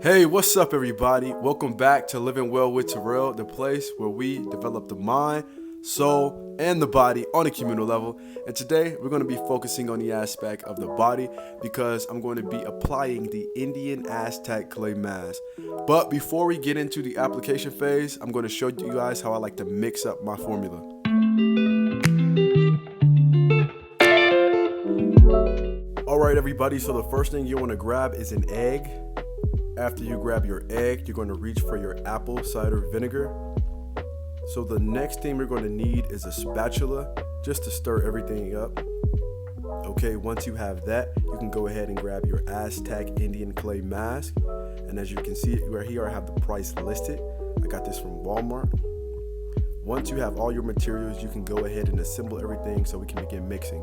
Hey, what's up, everybody? Welcome back to Living Well with Terrell, the place where we develop the mind, soul, and the body on a communal level. And today we're going to be focusing on the aspect of the body because I'm going to be applying the Indian Aztec Clay Mask. But before we get into the application phase, I'm going to show you guys how I like to mix up my formula. Alright, everybody, so the first thing you want to grab is an egg. After you grab your egg, you're going to reach for your apple cider vinegar. So the next thing we're going to need is a spatula just to stir everything up. Okay, once you have that, you can go ahead and grab your Aztec Indian Clay Mask. And as you can see right here, I have the price listed. I got this from Walmart. Once you have all your materials, you can go ahead and assemble everything so we can begin mixing.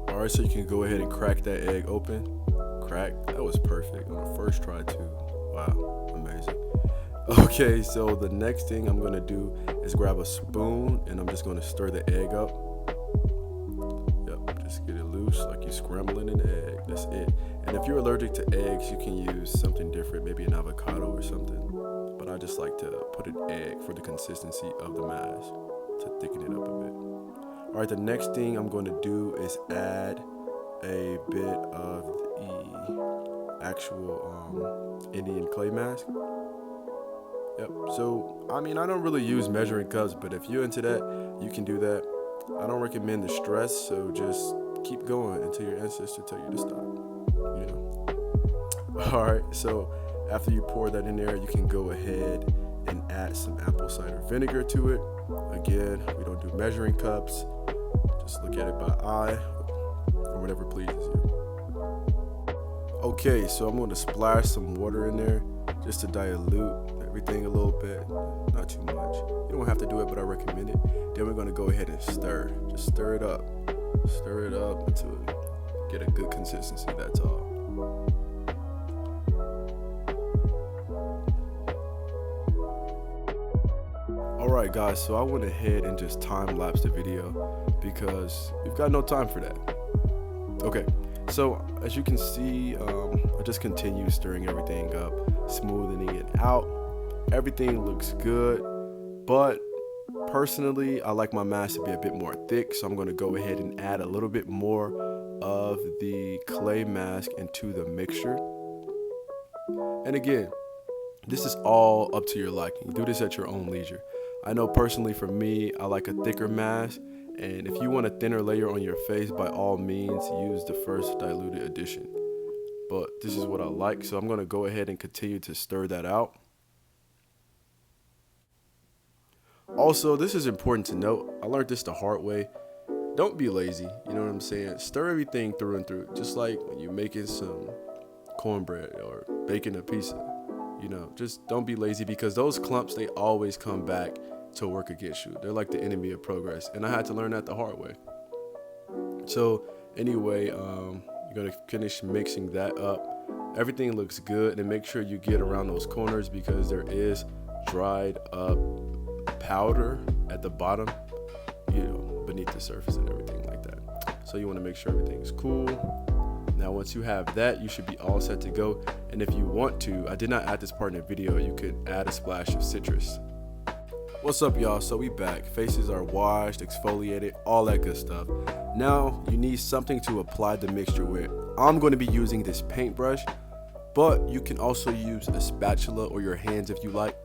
Alright, so you can go ahead and crack that egg open. That was perfect on the first try too. Wow, amazing. Okay, so the next thing I'm gonna do is grab a spoon and I'm just gonna stir the egg up. Yep, just get it loose like you're scrambling an egg. That's it. And if you're allergic to eggs, you can use something different, maybe an avocado or something. But I just like to put an egg for the consistency of the mask to thicken it up a bit. All right, the next thing I'm going to do is add a bit of the actual Indian clay mask. Yep, so I mean, I don't really use measuring cups, but if you're into that, you can do that. I don't recommend the stress, so just keep going until your ancestor tell you to stop, you know. All right, so after you pour that in there, you can go ahead and add some apple cider vinegar to it. Again, we don't do measuring cups, just look at it by eye or whatever pleases you. Okay, so I'm going to splash some water in there just to dilute everything a little bit, not too much. You don't have to do it, but I recommend it. Then we're going to go ahead and stir. Just stir it up until you get a good consistency, that's all. Alright guys, so I went ahead and just time-lapsed the video because we've got no time for that. Okay, so as you can see, I just continue stirring everything up, smoothing it out. Everything looks good, but personally, I like my mask to be a bit more thick, so I'm going to go ahead and add a little bit more of the clay mask into the mixture. And again, this is all up to your liking. Do this at your own leisure. I know personally for me, I like a thicker mask, and if you want a thinner layer on your face, by all means, use the first diluted edition. But this is what I like, so I'm going to go ahead and continue to stir that out. Also, this is important to note. I learned this the hard way. Don't be lazy, you know what I'm saying? Stir everything through and through, just like when you're making some cornbread or baking a pizza. You know, just don't be lazy because those clumps, they always come back to work against you. They're like the enemy of progress. And I had to learn that the hard way. So anyway, you're going to finish mixing that up. Everything looks good, and make sure you get around those corners because there is dried up powder at the bottom, you know, beneath the surface and everything like that. So you want to make sure everything's cool. Now, once you have that, you should be all set to go. And if you want to, I did not add this part in the video, you could add a splash of citrus. What's up, y'all? So we back. Faces are washed, exfoliated, all that good stuff. Now, you need something to apply the mixture with. I'm going to be using this paintbrush, but you can also use a spatula or your hands if you like.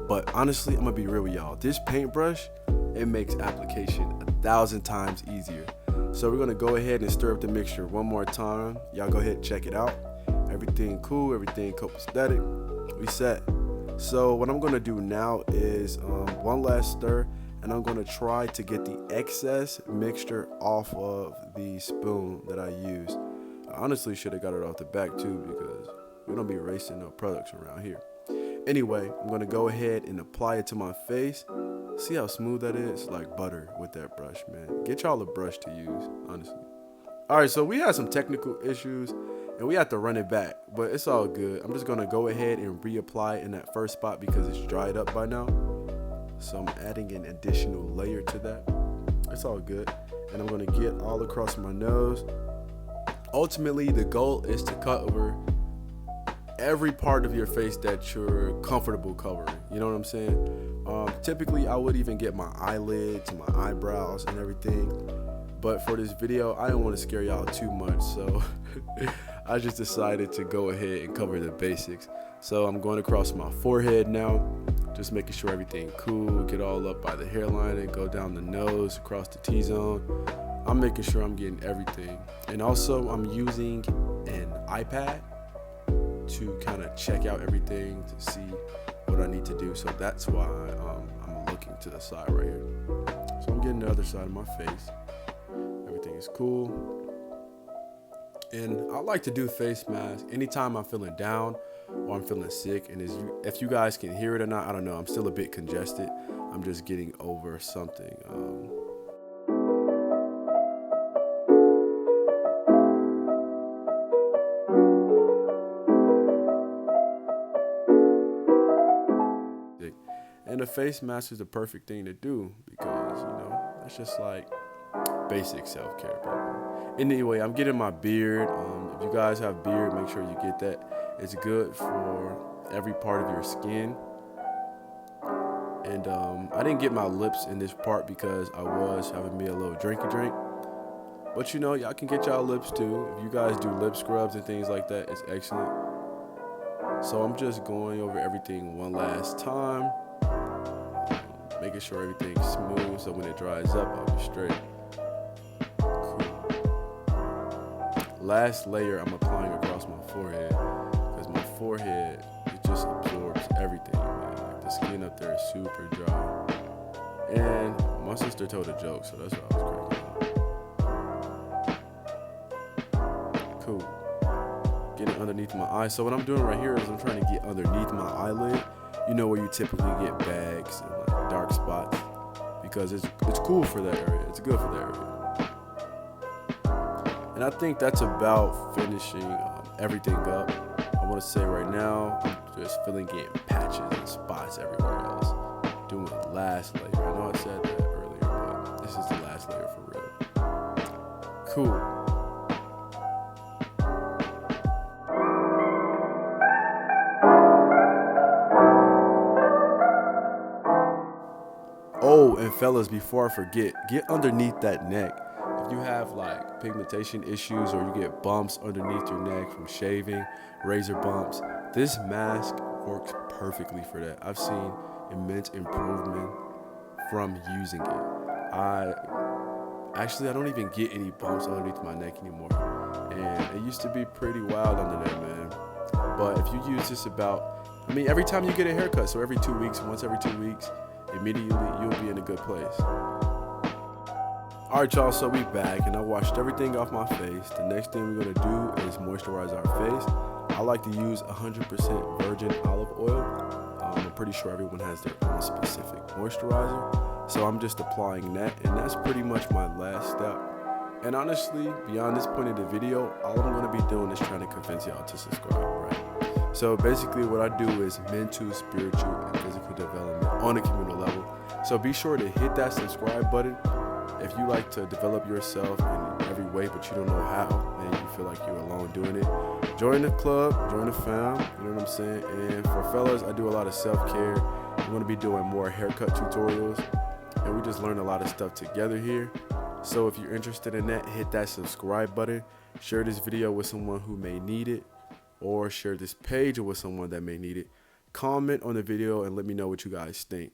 But honestly, I'm going to be real with y'all. This paintbrush, it makes application 1,000 times easier. So we're going to go ahead and stir up the mixture one more time. Y'all go ahead and check it out. Everything cool, everything copacetic. We set. So what I'm going to do now is one last stir, and I'm going to try to get the excess mixture off of the spoon that I used. I honestly should have got it off the back too because we don't be erasing no products around here. Anyway, I'm going to go ahead and apply it to my face. See how smooth that is? Like butter with that brush, man. Get y'all a brush to use, honestly. All right, so we had some technical issues and we had to run it back, but it's all good. I'm just going to go ahead and reapply in that first spot because it's dried up by now. So I'm adding an additional layer to that. It's all good. And I'm going to get all across my nose. Ultimately, the goal is to cover every part of your face that you're comfortable covering. You know what I'm saying? Typically, I would even get my eyelids, my eyebrows, and everything. But for this video, I don't want to scare y'all too much, so I just decided to go ahead and cover the basics. So I'm going across my forehead now, just making sure everything cool, get all up by the hairline and go down the nose, across the T-zone. I'm making sure I'm getting everything. And also I'm using an iPad to kind of check out everything to see what I need to do. So that's why I'm looking to the side right here. So I'm getting the other side of my face. Everything is cool. And I like to do face masks anytime I'm feeling down or I'm feeling sick. And if you guys can hear it or not, I don't know. I'm still a bit congested. I'm just getting over something. And a face mask is the perfect thing to do because, you know, it's just like basic self-care, people. Anyway, I'm getting my beard. If you guys have beard, make sure you get that. It's good for every part of your skin. And I didn't get my lips in this part because I was having me a little drinky drink. But you know, y'all can get y'all lips too. If you guys do lip scrubs and things like that, it's excellent. So I'm just going over everything one last time, making sure everything's smooth so when it dries up, I'll be straight. Cool. Last layer I'm applying across my forehead because my forehead, it just absorbs everything, man. Like the skin up there is super dry. And my sister told a joke, so that's why I was cracking up. Cool. Getting underneath my eye. So what I'm doing right here is I'm trying to get underneath my eyelid. You know where you typically get bags and like dark spots, because it's cool for that area. It's good for that area. And I think that's about finishing everything up. I want to say right now, I'm just feeling getting patches and spots everywhere else. Doing the last layer. I know I said that earlier, but this is the last layer for real. Cool. Oh, and fellas, before I forget, get underneath that neck. If you have like pigmentation issues or you get bumps underneath your neck from shaving, razor bumps, this mask works perfectly for that. I've seen immense improvement from using it. I don't even get any bumps underneath my neck anymore. And it used to be pretty wild under there, man. But if you use this every time you get a haircut, so every 2 weeks, once every 2 weeks, immediately you'll be in a good place. Alright y'all, so we back and I washed everything off my face. The next thing we're gonna do is moisturize our face. I like to use 100% virgin olive oil. I'm pretty sure everyone has their own specific moisturizer. So I'm just applying that, and that's pretty much my last step. And honestly, beyond this point of the video, all I'm gonna be doing is trying to convince y'all to subscribe, right? So basically what I do is mental, spiritual, and physical development on a communal level. So be sure to hit that subscribe button if you like to develop yourself in every way but you don't know how and you feel like you're alone doing it. Join the club, join the fam, you know what I'm saying? And for fellas, I do a lot of self-care. I'm going to be doing more haircut tutorials, and we just learn a lot of stuff together here. So if you're interested in that, hit that subscribe button, share this video with someone who may need it, or share this page with someone that may need it. Comment on the video and let me know what you guys think.